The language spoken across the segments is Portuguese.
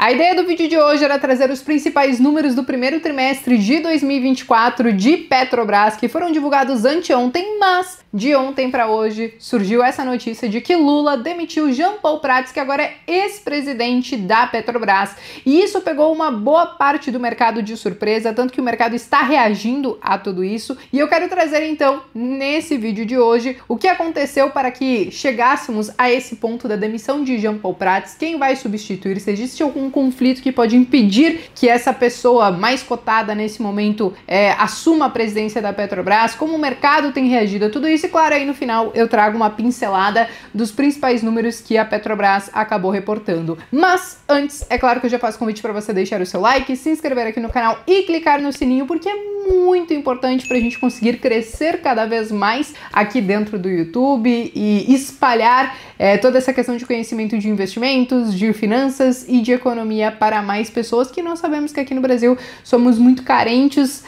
A ideia do vídeo de hoje era trazer os principais números do primeiro trimestre de 2024 de Petrobras, que foram divulgados anteontem, mas de ontem para hoje surgiu essa notícia de que Lula demitiu Jean Paul Prats, que agora é ex-presidente da Petrobras. E isso pegou uma boa parte do mercado de surpresa, tanto que o mercado está reagindo a tudo isso. E eu quero trazer então, nesse vídeo de hoje, o que aconteceu para que chegássemos a esse ponto da demissão de Jean Paul Prats, quem vai substituir, se existe algum conflito que pode impedir que essa pessoa mais cotada nesse momento assuma a presidência da Petrobras, como o mercado tem reagido a tudo isso. E claro, aí no final eu trago uma pincelada dos principais números que a Petrobras acabou reportando. Mas antes, é claro que eu já faço convite para você deixar o seu like, se inscrever aqui no canal e clicar no sininho, porque é muito importante para a gente conseguir crescer cada vez mais aqui dentro do YouTube e espalhar toda essa questão de conhecimento de investimentos, de finanças e de economia para mais pessoas, que nós sabemos que aqui no Brasil somos muito carentes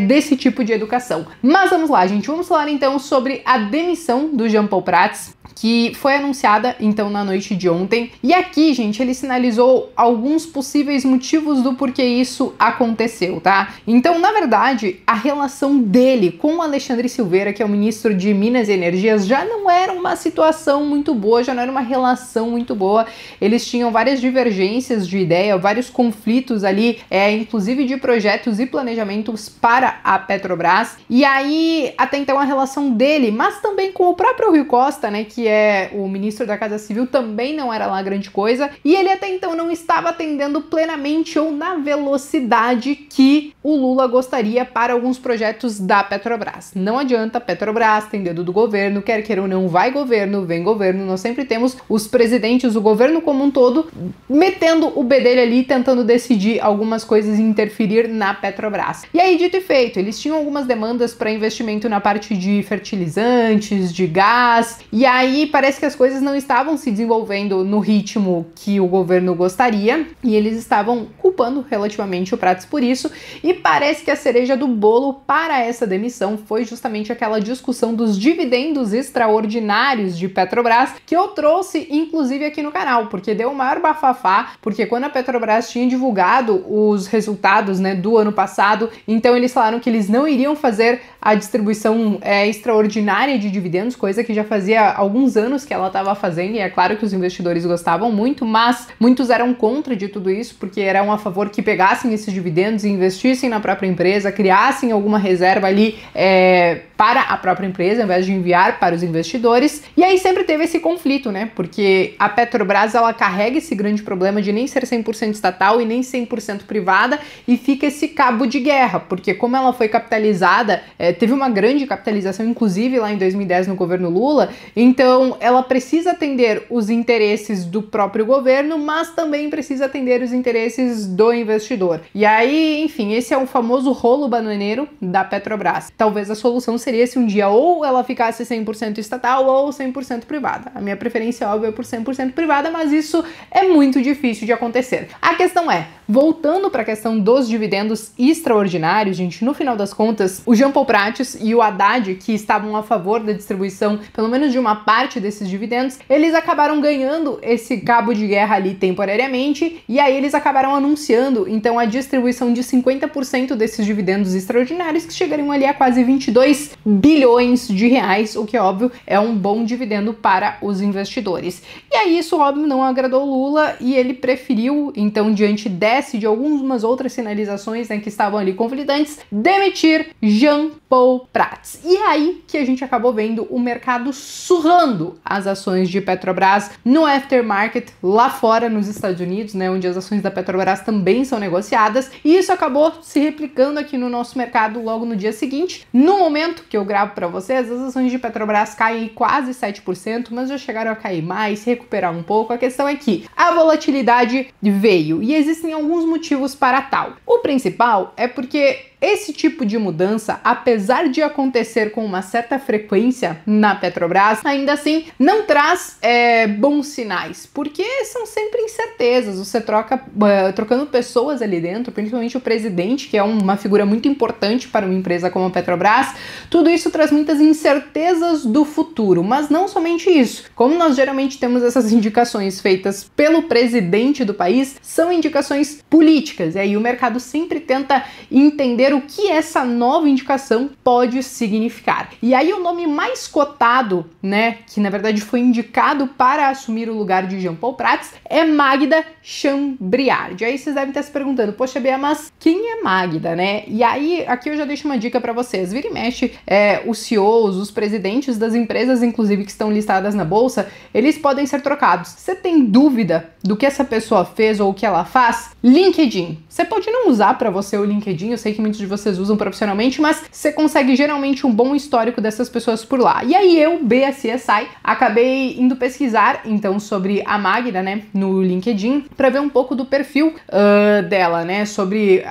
desse tipo de educação. Mas vamos lá, gente, vamos falar então sobre a demissão do Jean Paul Prats, que foi anunciada então na noite de ontem. E aqui, gente, ele sinalizou alguns possíveis motivos do porquê isso aconteceu, tá? Então, na verdade, a relação dele com o Alexandre Silveira, que é o ministro de Minas e Energias, já não era uma situação muito boa, já não era uma relação muito boa. Eles tinham várias divergências de ideia, vários conflitos ali, inclusive de projetos e planejamentos para a Petrobras. E aí, até então, a relação dele, mas também com o próprio Rui Costa, né, que é o ministro da Casa Civil, também não era lá grande coisa, e ele até então não estava atendendo plenamente ou na velocidade que o Lula gostaria para alguns projetos da Petrobras. Não adianta, Petrobras tem dedo do governo, quer queira ou não, vai governo, vem governo, nós sempre temos os presidentes, o governo como um todo, metendo o bedelho ali, tentando decidir algumas coisas e interferir na Petrobras. E aí, dito e feito, eles tinham algumas demandas para investimento na parte de fertilizantes, de gás, e aí parece que as coisas não estavam se desenvolvendo no ritmo que o governo gostaria, e eles estavam culpando relativamente o Prats por isso, e parece que a cereja do bolo para essa demissão foi justamente aquela discussão dos dividendos extraordinários de Petrobras, que eu trouxe inclusive aqui no canal, porque deu o maior bafafá, porque quando a Petrobras tinha divulgado os resultados, né, do ano passado, então eles falaram que eles não iriam fazer a distribuição extraordinária de dividendos, coisa que já fazia alguns anos que ela estava fazendo, e é claro que os investidores gostavam muito, mas muitos eram contra de tudo isso, porque eram a favor que pegassem esses dividendos e investissem na própria empresa, criassem alguma reserva ali para a própria empresa, ao invés de enviar para os investidores. E aí sempre teve esse conflito, né? Porque a Petrobras, ela carrega esse grande problema de nem ser 100% estatal e nem 100% privada, e fica esse cabo de guerra, porque como ela foi capitalizada, teve uma grande capitalização, inclusive lá em 2010 no governo Lula, então ela precisa atender os interesses do próprio governo, mas também precisa atender os interesses do investidor. E aí, enfim, esse é o famoso rolo bananeiro da Petrobras. Talvez a solução seria se um dia ou ela ficasse 100% estatal ou 100% privada. A minha preferência, óbvio, é por 100% privada, mas isso é muito difícil de acontecer. A questão é, voltando para a questão dos dividendos extraordinários, gente, no final das contas, o Jean Paul Prats e o Haddad, que estavam a favor da distribuição, pelo menos de uma parte desses dividendos, eles acabaram ganhando esse cabo de guerra ali temporariamente, e aí eles acabaram anunciando, então, a distribuição de 50% desses dividendos extraordinários, que chegariam ali a quase 22 bilhões de reais, o que, óbvio, é um bom dividendo para os investidores. E aí isso, óbvio, não agradou o Lula, e ele preferiu, então, diante de algumas outras sinalizações, né, que estavam ali conflitantes, demitir Jean Paul Prats. E aí que a gente acabou vendo o mercado surrando as ações de Petrobras no aftermarket lá fora nos Estados Unidos, né, onde as ações da Petrobras também são negociadas, e isso acabou se replicando aqui no nosso mercado logo no dia seguinte. No momento que eu gravo para vocês, as ações de Petrobras caem quase 7%, mas já chegaram a cair mais, se recuperar um pouco. A questão é que a volatilidade veio, e existem alguns motivos para tal. O principal é porque esse tipo de mudança, apesar de acontecer com uma certa frequência na Petrobras, ainda assim não traz bons sinais, porque são sempre incertezas. Você trocando pessoas ali dentro, principalmente o presidente, que é uma figura muito importante para uma empresa como a Petrobras, tudo isso traz muitas incertezas do futuro. Mas não somente isso, como nós geralmente temos essas indicações feitas pelo presidente do país, são indicações políticas, e aí o mercado sempre tenta entender o que essa nova indicação pode significar. E aí o nome mais cotado, né, que na verdade foi indicado para assumir o lugar de Jean Paul Prats, é Magda Chambriard. Aí vocês devem estar se perguntando, poxa, Bea, mas quem é Magda, né? E aí aqui eu já deixo uma dica para vocês. Vira e mexe, os CEOs, os presidentes das empresas, inclusive, que estão listadas na bolsa, eles podem ser trocados. Você tem dúvida do que essa pessoa fez ou o que ela faz? LinkedIn. Você pode não usar para você o LinkedIn, eu sei que muitos de vocês usam profissionalmente, mas você consegue geralmente um bom histórico dessas pessoas por lá. E aí eu, Bea CSI, acabei indo pesquisar então sobre a Magda, né, no LinkedIn, para ver um pouco do perfil dela, né, sobre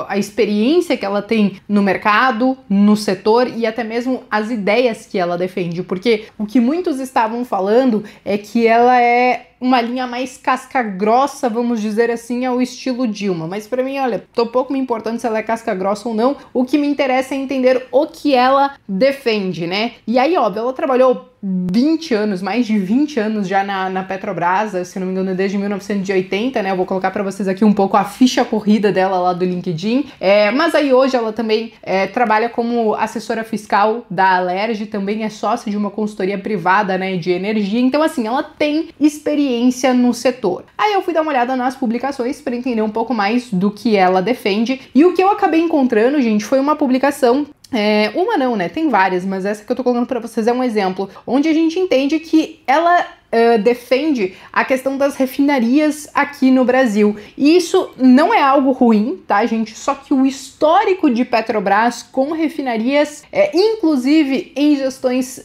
a experiência que ela tem no mercado, no setor e até mesmo as ideias que ela defende, porque o que muitos estavam falando é que ela é uma linha mais casca grossa, vamos dizer assim, ao estilo Dilma. Mas pra mim, olha, tô pouco me importando se ela é casca grossa ou não. O que me interessa é entender o que ela defende, né? E aí, óbvio, ela trabalhou 20 anos, mais de 20 anos já na Petrobras, se não me engano, desde 1980, né? Eu vou colocar pra vocês aqui um pouco a ficha corrida dela lá do LinkedIn. Mas aí hoje ela também trabalha como assessora fiscal da Alerj, também é sócia de uma consultoria privada, né, de energia. Então, assim, ela tem experiência no setor. Aí eu fui dar uma olhada nas publicações para entender um pouco mais do que ela defende, e o que eu acabei encontrando, gente, foi uma publicação uma não, né? Tem várias, mas essa que eu tô colocando pra vocês é um exemplo, onde a gente entende que ela defende a questão das refinarias aqui no Brasil. E isso não é algo ruim, tá, gente? Só que o histórico de Petrobras com refinarias, inclusive em gestões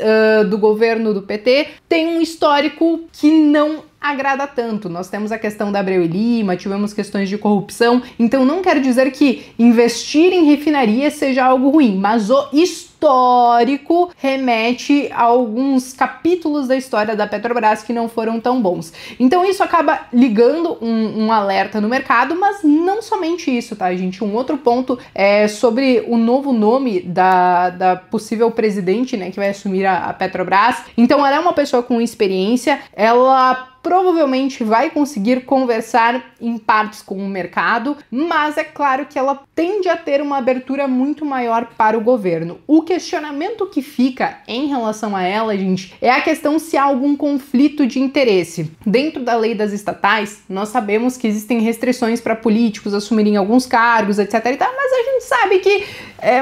do governo do PT, tem um histórico que não agrada tanto. Nós temos a questão da Abreu e Lima, tivemos questões de corrupção, então não quero dizer que investir em refinarias seja algo ruim, mas o histórico remete a alguns capítulos da história da Petrobras que não foram tão bons. Então isso acaba ligando um alerta no mercado, mas não somente isso, tá, gente? Um outro ponto é sobre o novo nome da possível presidente, né, que vai assumir a Petrobras. Então ela é uma pessoa com experiência, ela provavelmente vai conseguir conversar em partes com o mercado, mas é claro que ela tende a ter uma abertura muito maior para o governo. O questionamento que fica em relação a ela, gente, é a questão se há algum conflito de interesse. Dentro da lei das estatais, nós sabemos que existem restrições para políticos assumirem alguns cargos, etc. e tal, mas a gente sabe que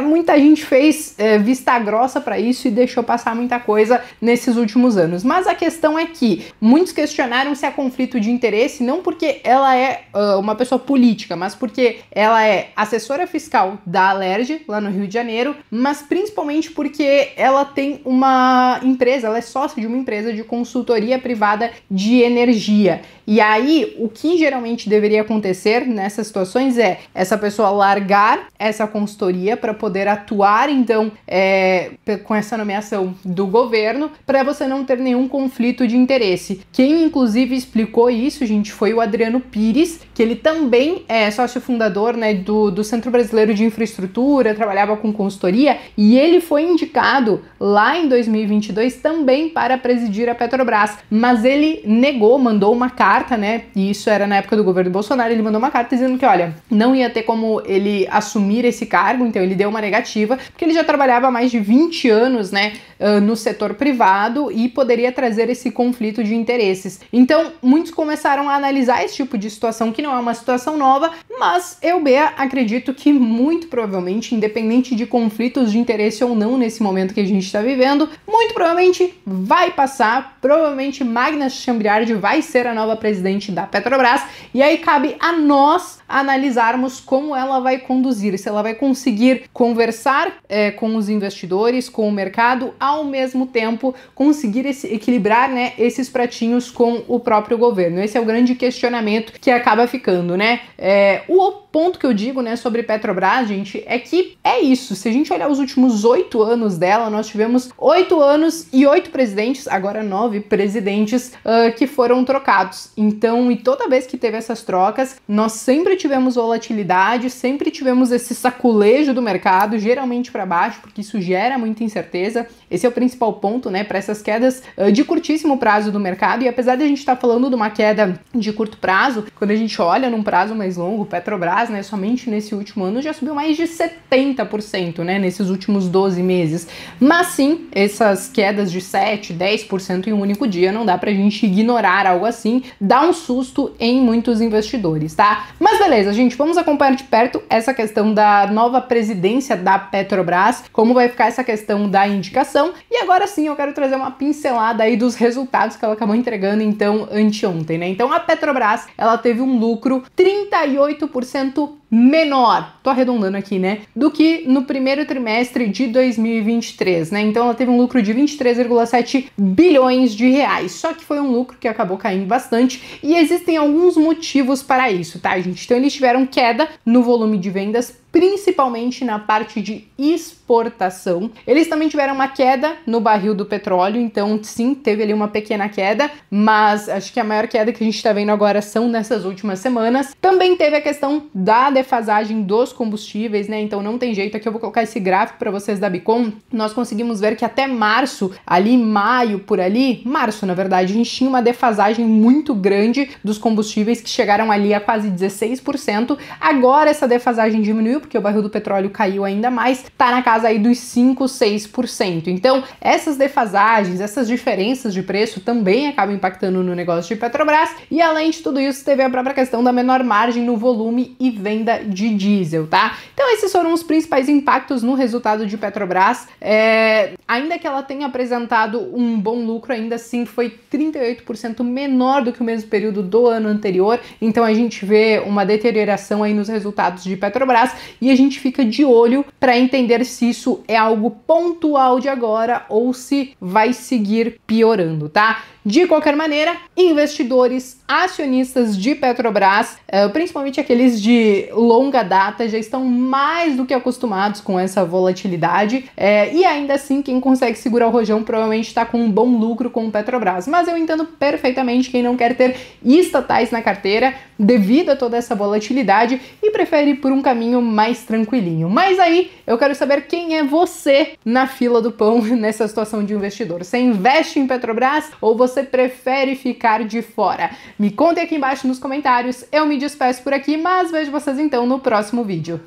muita gente fez vista grossa para isso e deixou passar muita coisa nesses últimos anos. Mas a questão é que muitos questionaram se há conflito de interesse, não porque ela é uma pessoa política, mas porque ela é assessora fiscal da Alerj, lá no Rio de Janeiro, mas principalmente porque ela tem uma empresa, ela é sócia de uma empresa de consultoria privada de energia. E aí, o que geralmente deveria acontecer nessas situações é essa pessoa largar essa consultoria para poder atuar, então, com essa nomeação do governo, para você não ter nenhum conflito de interesse. Quem, inclusive, explicou isso, gente, foi o Adriano Pires, que ele também é sócio fundador, né, do Centro Brasileiro de Infraestrutura, trabalhava com consultoria, e ele foi indicado lá em 2022 também para presidir a Petrobras, mas ele negou, mandou uma carta, né, e isso era na época do governo Bolsonaro, ele mandou uma carta dizendo que, olha, não ia ter como ele assumir esse cargo, então ele deu uma negativa, porque ele já trabalhava há mais de 20 anos, né, no setor privado e poderia trazer esse conflito de interesses. Então, muitos começaram a analisar esse tipo de situação, que não é uma situação nova, mas eu, Bea, acredito que muito provavelmente, independente de conflitos de interesse ou não nesse momento que a gente está vivendo, muito provavelmente vai passar, provavelmente Magda Chambriard vai ser a nova presidente da Petrobras, e aí cabe a nós analisarmos como ela vai conduzir, se ela vai conseguir conversar com os investidores, com o mercado, ao mesmo tempo conseguir equilibrar, né, esses pratinhos com o próprio governo. Esse é o grande questionamento que acaba ficando, né? O ponto que eu digo, né, sobre Petrobras, gente, é que é isso. Se a gente olhar os últimos 8 anos dela, nós tivemos 8 anos e 8 presidentes, agora 9 presidentes que foram trocados. Então, e toda vez que teve essas trocas, nós sempre tivemos volatilidade, sempre tivemos esse saculejo do mercado, geralmente para baixo, porque isso gera muita incerteza. Esse é o principal ponto, né, para essas quedas de curtíssimo prazo do mercado. E apesar de a gente estar falando de uma queda de curto prazo, quando a gente olha num prazo mais longo, Petrobras, né, somente nesse último ano já subiu mais de 70%, né, nesses últimos 12 meses. Mas sim, essas quedas de 7, 10% em um único dia, não dá pra gente ignorar algo assim, dá um susto em muitos investidores, tá? Mas beleza, gente, vamos acompanhar de perto essa questão da nova presidência da Petrobras, como vai ficar essa questão da indicação. E agora sim eu quero trazer uma pincelada aí dos resultados que ela acabou entregando então anteontem, né? Então a Petrobras, ela teve um lucro 38% menor, tô arredondando aqui, né, do que no primeiro trimestre de 2023, né? Então ela teve um lucro de 23,7 bilhões de reais. Só que foi um lucro que acabou caindo bastante e existem alguns motivos para isso, tá, gente? Então eles tiveram queda no volume de vendas, principalmente na parte de exportação. Eles também tiveram uma queda no barril do petróleo, então sim, teve ali uma pequena queda, mas acho que a maior queda que a gente tá vendo agora são nessas últimas semanas. Também teve a questão da defasagem dos combustíveis, né? Então não tem jeito, aqui eu vou colocar esse gráfico para vocês da Bicom. Nós conseguimos ver que até março, ali maio, por ali, março na verdade, a gente tinha uma defasagem muito grande dos combustíveis que chegaram ali a quase 16%. Agora essa defasagem diminuiu porque o barril do petróleo caiu ainda mais, tá na casa aí dos 5, 6%. Então, essas defasagens, essas diferenças de preço também acabam impactando no negócio de Petrobras, e além de tudo isso, teve a própria questão da menor margem no volume e venda de diesel, tá? Então, esses foram os principais impactos no resultado de Petrobras. Ainda que ela tenha apresentado um bom lucro, ainda assim foi 38% menor do que o mesmo período do ano anterior, então a gente vê uma deterioração aí nos resultados de Petrobras, e a gente fica de olho para entender se isso é algo pontual de agora ou se vai seguir piorando, tá? De qualquer maneira, investidores, acionistas de Petrobras, principalmente aqueles de longa data, já estão mais do que acostumados com essa volatilidade, e ainda assim quem consegue segurar o rojão provavelmente está com um bom lucro com o Petrobras. Mas eu entendo perfeitamente quem não quer ter estatais na carteira devido a toda essa volatilidade e prefere ir por um caminho mais tranquilinho. Mas aí eu quero saber quem é você na fila do pão nessa situação de investidor. Você investe em Petrobras ou você prefere ficar de fora? Me contem aqui embaixo nos comentários. Eu me despeço por aqui, mas vejo vocês então no próximo vídeo.